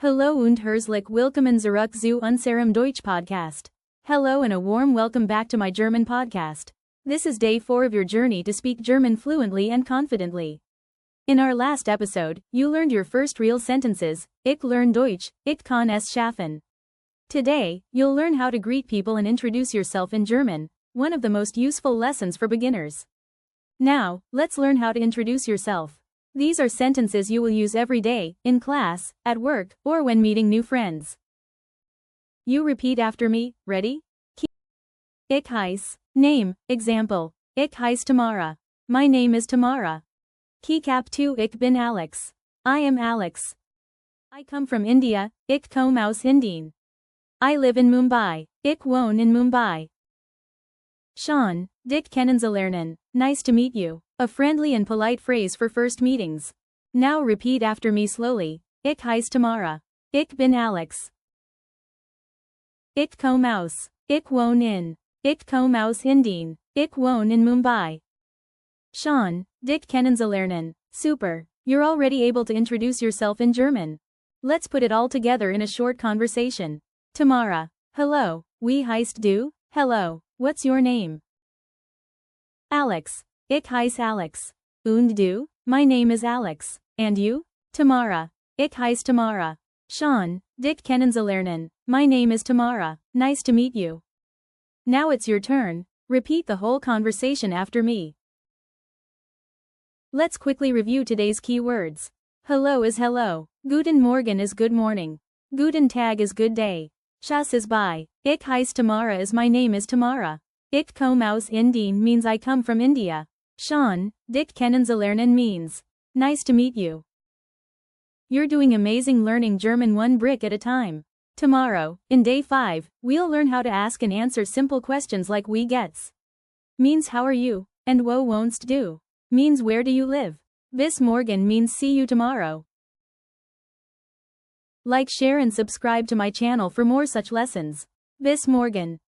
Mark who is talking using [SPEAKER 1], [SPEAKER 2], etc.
[SPEAKER 1] Hallo und herzlich willkommen zurück zu unserem Deutsch podcast. Hello and a warm welcome back to my German podcast. This is day 4 of your journey to speak German fluently and confidently. In our last episode, you learned your first real sentences, Ich lerne Deutsch, ich kann es schaffen. Today, you'll learn how to greet people and introduce yourself in German, one of the most useful lessons for beginners. Now, let's learn how to introduce yourself. These are sentences you will use every day, in class, at work, or when meeting new friends. You repeat after me, ready? Ich heiß. Name, example. Ich heiß Tamara. My name is Tamara. Keycap 2 Ich bin Alex. I am Alex. I come from India, ich komme aus Indien. I live in Mumbai, ich wohne in Mumbai. Schön, dich kennenzulernen. Nice to meet you. A friendly and polite phrase for first meetings. Now repeat after me slowly. Ich heiß Tamara. Ich bin Alex. Ich komme aus. Ich wohne in. Ich komme aus Indien. Ich wohne in Mumbai. Schön, dich kennenzulernen. Super. You're already able to introduce yourself in German. Let's put it all together in a short conversation. Tamara. Hello. Wie heißt du? Hello. What's your name? Alex. Ich heiß Alex. Und du? My name is Alex. And you? Tamara. Ich heiß Tamara. Schön, dich kennenzulernen. My name is Tamara. Nice to meet you. Now it's your turn. Repeat the whole conversation after me. Let's quickly review today's key words. Hello is hello. Guten Morgen is good morning. Guten Tag is good day. Tschüss is bye. Ich heiß Tamara is my name is Tamara. Ich komme aus Indien means I come from India. Schön, dich kennenzulernen means nice to meet you. You're doing amazing learning German one brick at a time. Tomorrow, in day 5, we'll learn how to ask and answer simple questions like wie geht's means how are you, and wo wohnst du means where do you live. Bis morgen means see you tomorrow. Like, share and subscribe to my channel for more such lessons. Bis morgen.